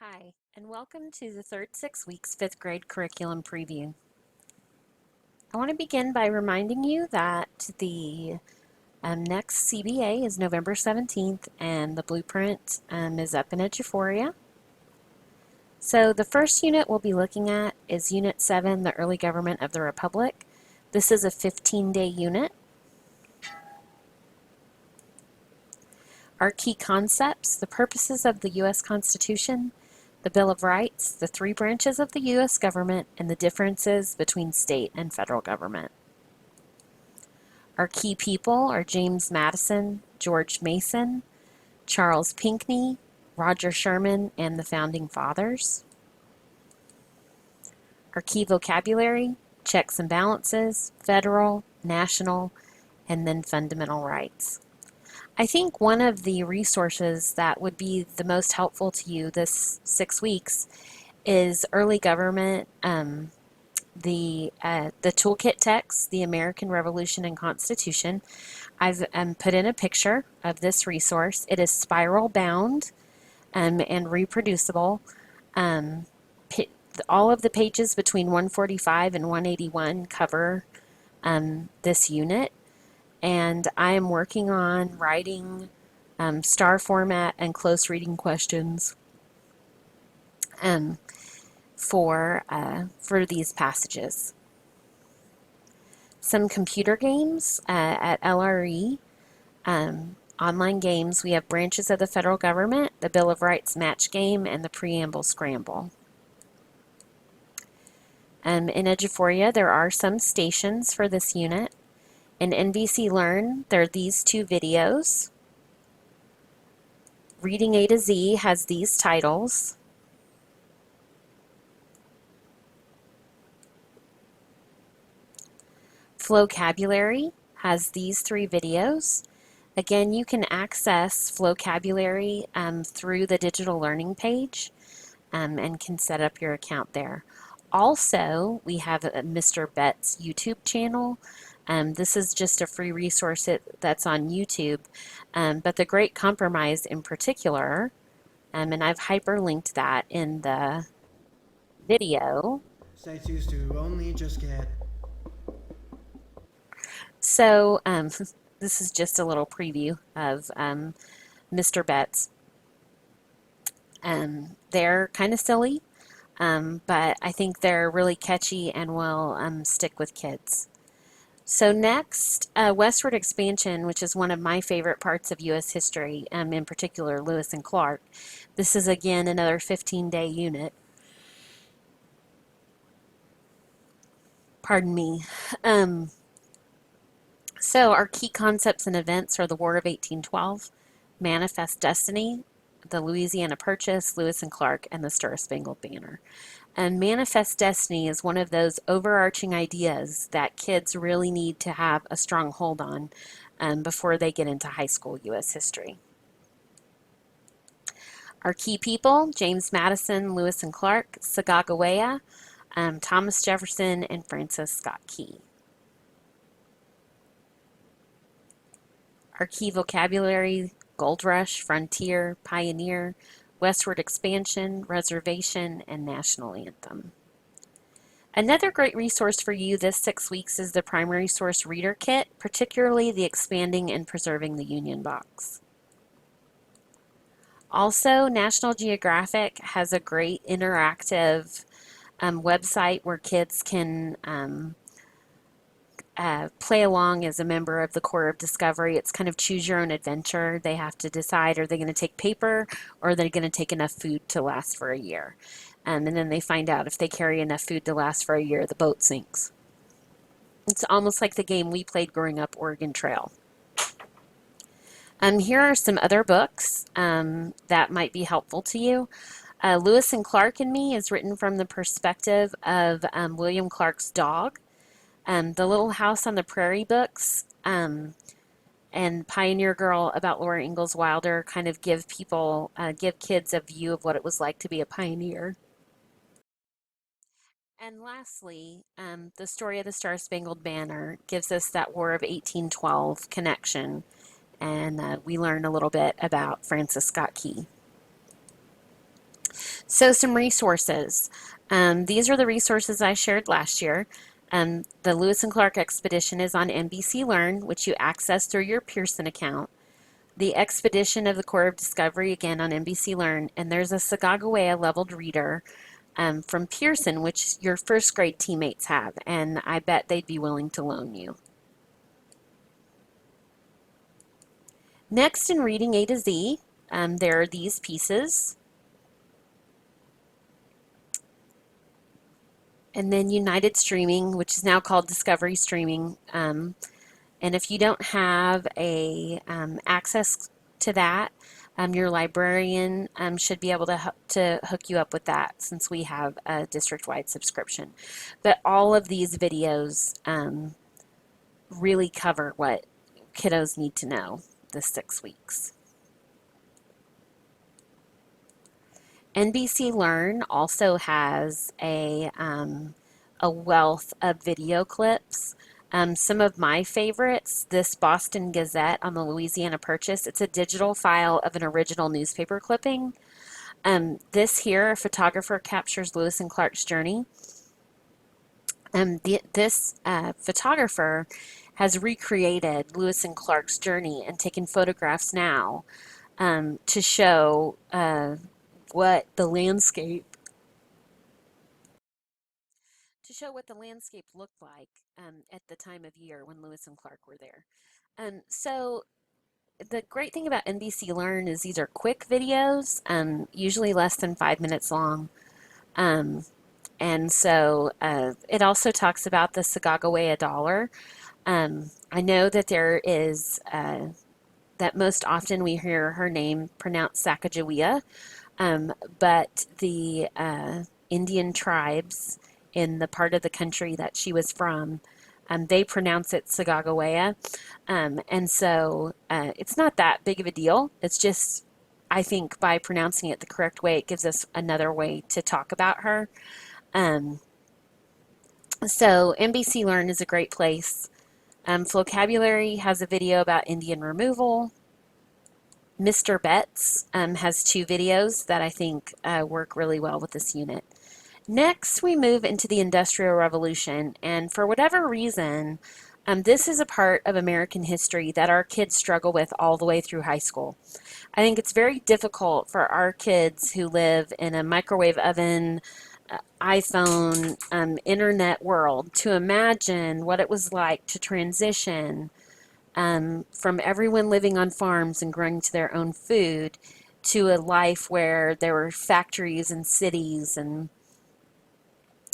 Hi, and welcome to the third 6 weeks 5th grade curriculum preview. I want to begin by reminding you that the next CBA is November 17th and the blueprint is up in Eduphoria. So the first unit we'll be looking at is Unit 7, the Early Government of the Republic. This is a 15-day unit. Our key concepts: the purposes of the U.S. Constitution, the Bill of Rights, the three branches of the U.S. government, and the differences between state and federal government. Our key people are James Madison, George Mason, Charles Pinckney, Roger Sherman, and the Founding Fathers. Our key vocabulary: checks and balances, federal, national, and then fundamental rights. I think one of the resources that would be the most helpful to you this 6 weeks is Early Government, the toolkit text, The American Revolution and Constitution. I've put in a picture of this resource. It is spiral bound and reproducible. Um, all of the pages between 145 and 181 cover this unit, and I am working on writing star format and close reading questions um, for these passages. Some computer games at LRE. Online games, we have Branches of the Federal Government, the Bill of Rights Match Game, and the Preamble Scramble. In Eduphoria, there are some stations for this unit. In NVC Learn, there are these two videos. Reading A to Z has these titles. Flocabulary has these three videos. Again, you can access Flocabulary through the digital learning page and can set up your account there. Also, we have Mr. Betts' YouTube channel. This is just a free resource that's on YouTube, but The Great Compromise in particular, and I've hyperlinked that in the video. Sites used to only just get. So this is just a little preview of Mr. Betts. They're kind of silly, but I think they're really catchy and will stick with kids. So next, westward expansion, which is one of my favorite parts of U.S. history, in particular Lewis and Clark. This is again another 15-day unit. Pardon me. So our key concepts and events are the War of 1812, Manifest Destiny, the Louisiana Purchase, Lewis and Clark, and the Star-Spangled Banner. And Manifest Destiny is one of those overarching ideas that kids really need to have a strong hold on before they get into high school U.S. history. Our key people: James Madison, Lewis and Clark, Sacagawea, Thomas Jefferson, and Francis Scott Key. Our key vocabulary: Gold Rush, Frontier, Pioneer, Westward Expansion, Reservation, and National Anthem. Another great resource for you this 6 weeks is the Primary Source Reader Kit, particularly the Expanding and Preserving the Union box. Also, National Geographic has a great interactive website where kids can play along as a member of the Corps of Discovery. It's kind of choose your own adventure. They have to decide, are they going to take paper or are they going to take enough food to last for a year? And then they find out if they carry enough food to last for a year, the boat sinks. It's almost like the game we played growing up, Oregon Trail. Here are some other books that might be helpful to you. Lewis and Clark and Me is written from the perspective of William Clark's dog. The Little House on the Prairie books and Pioneer Girl about Laura Ingalls Wilder kind of give kids a view of what it was like to be a pioneer. And lastly, the story of the Star-Spangled Banner gives us that War of 1812 connection, and we learn a little bit about Francis Scott Key. So some resources. These are the resources I shared last year. The Lewis and Clark expedition is on NBC Learn, which you access through your Pearson account. The Expedition of the Corps of Discovery, again on NBC Learn, and there's a Sacagawea leveled reader from Pearson, which your first grade teammates have, and I bet they'd be willing to loan you. Next, in reading A to Z, there are these pieces. And then United Streaming, which is now called Discovery Streaming. And if you don't have a access to that, your librarian should be able to hook you up with that since we have a district-wide subscription. But all of these videos really cover what kiddos need to know this 6 weeks. NBC Learn also has a wealth of video clips. Some of my favorites, this Boston Gazette on the Louisiana Purchase, it's a digital file of an original newspaper clipping. This here, a photographer captures Lewis and Clark's journey. This photographer has recreated Lewis and Clark's journey and taken photographs now to show what the landscape looked like at the time of year when Lewis and Clark were there. So the great thing about NBC Learn is these are quick videos, usually less than 5 minutes long. And so it also talks about the Sacagawea dollar. I know that there is, that most often we hear her name pronounced Sacagawea, but the Indian tribes in the part of the country that she was from, they pronounce it Sacagawea. And so it's not that big of a deal. It's just, I think by pronouncing it the correct way, it gives us another way to talk about her. So NBC Learn is a great place. Vocabulary has a video about Indian removal. Mr. Betts has 2 videos that I think work really well with this unit. Next, we move into the Industrial Revolution, and for whatever reason, this is a part of American history that our kids struggle with all the way through high school. I think it's very difficult for our kids who live in a microwave oven, iPhone, internet world to imagine what it was like to transition from everyone living on farms and growing to their own food to a life where there were factories and cities. And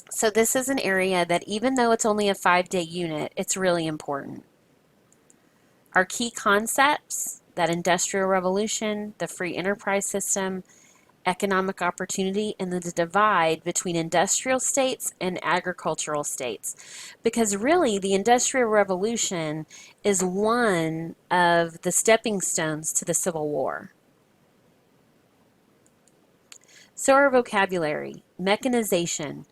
so this is an area that even though it's only a 5-day unit, it's really important. Our key concepts, that industrial revolution, the free enterprise system, economic opportunity, and the divide between industrial states and agricultural states. Because really, the Industrial Revolution is one of the stepping stones to the Civil War. So our vocabulary, mechanization,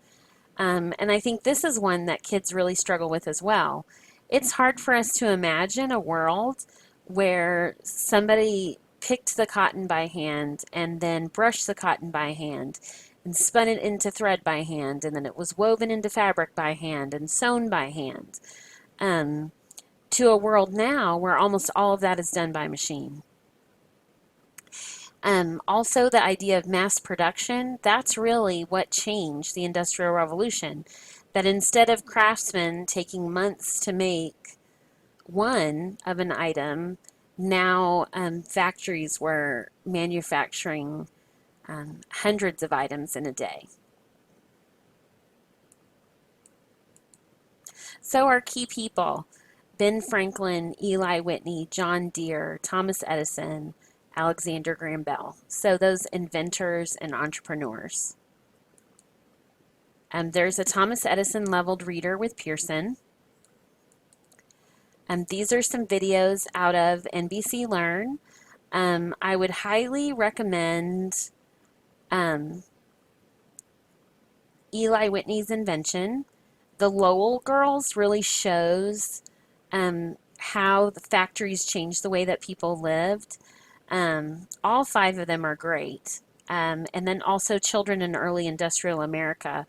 and I think this is one that kids really struggle with as well. It's hard for us to imagine a world where somebody picked the cotton by hand and then brushed the cotton by hand and spun it into thread by hand, and then it was woven into fabric by hand and sewn by hand, to a world now where almost all of that is done by machine. Also, the idea of mass production, that's really what changed the Industrial Revolution. That instead of craftsmen taking months to make one of an item, now factories were manufacturing hundreds of items in a day. So our key people, Ben Franklin, Eli Whitney, John Deere, Thomas Edison, Alexander Graham Bell. So those inventors and entrepreneurs. There's a Thomas Edison leveled reader with Pearson. These are some videos out of NBC Learn. I would highly recommend Eli Whitney's invention. The Lowell Girls really shows how the factories changed the way that people lived. All 5 of them are great. and then also Children in Early Industrial America,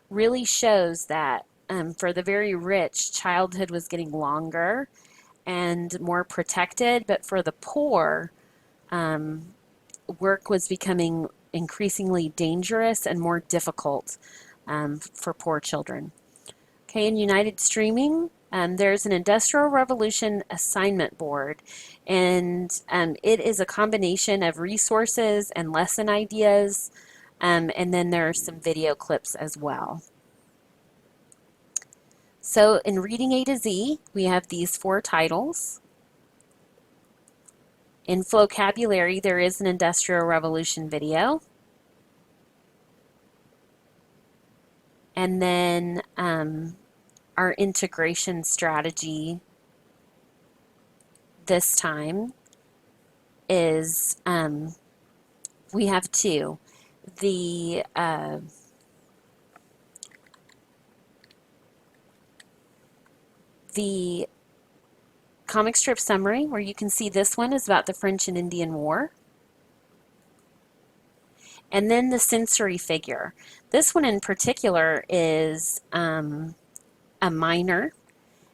really shows that for the very rich, childhood was getting longer and more protected, but for the poor, work was becoming increasingly dangerous and more difficult for poor children. Okay, in United Streaming, there's an Industrial Revolution assignment board, and it is a combination of resources and lesson ideas, and then there are some video clips as well. So in Reading A to Z, we have these 4 titles. In Vocabulary, there is an Industrial Revolution video. And then our integration strategy this time is we have 2. The comic strip summary, where you can see this one is about the French and Indian War. And then the sensory figure. This one in particular is a miner,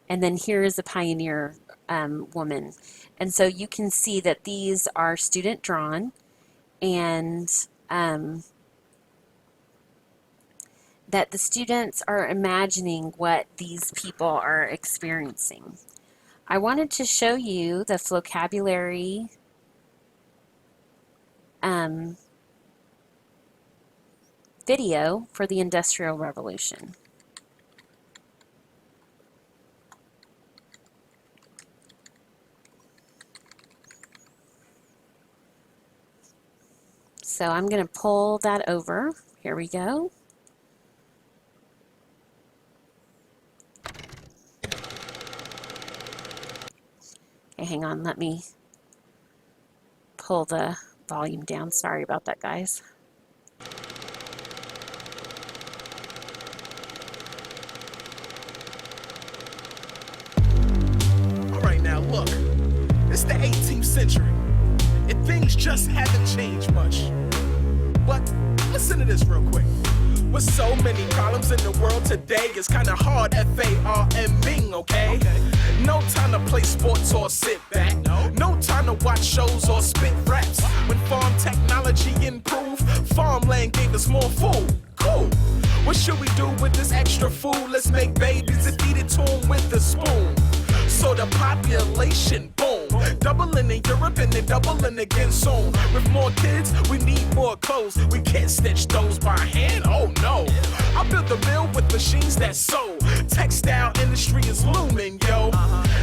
and then here is a pioneer woman. And so you can see that these are student drawn, and that the students are imagining what these people are experiencing. I wanted to show you the vocabulary video for the Industrial Revolution. So I'm going to pull that over. Here we go. Okay, hang on, let me pull the volume down. Sorry about that, guys. All right, now look, it's the 18th century, and things just haven't changed much. But listen to this real quick. With so many problems in the world today, it's kinda hard, F-A-R-M-ing, okay? No time to play sports or sit back. No time to watch shows or spit raps. When farm technology improved, farmland gave us more food. Cool. What should we do with this extra food? Let's make babies and feed it to them with a spoon. So the population, boom, doubling in Europe and then doubling again soon. With more kids, we need more clothes. We can't stitch those by hand, oh no. I built a mill with machines that sew. Textile industry is looming, yo.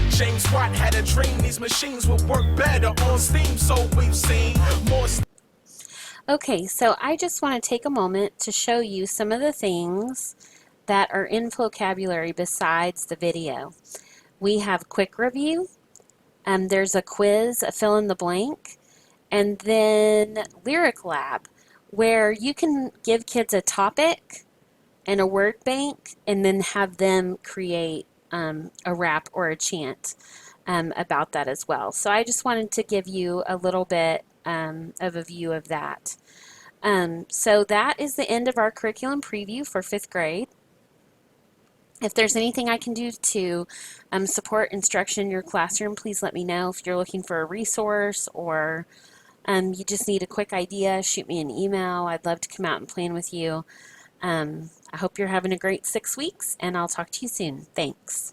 James Watt had a dream these machines would work better on steam, so we've seen more. Okay, so I just want to take a moment to show you some of the things that are in vocabulary besides the video. We have quick review, there's a quiz, a fill in the blank, and then lyric lab, where you can give kids a topic and a word bank and then have them create a rap or a chant about that as well. So I just wanted to give you a little bit of a view of that. So that is the end of our curriculum preview for 5th grade. If there's anything I can do to support instruction in your classroom, please let me know. If you're looking for a resource or you just need a quick idea, shoot me an email. I'd love to come out and plan with you. I hope you're having a great 6 weeks, and I'll talk to you soon. Thanks.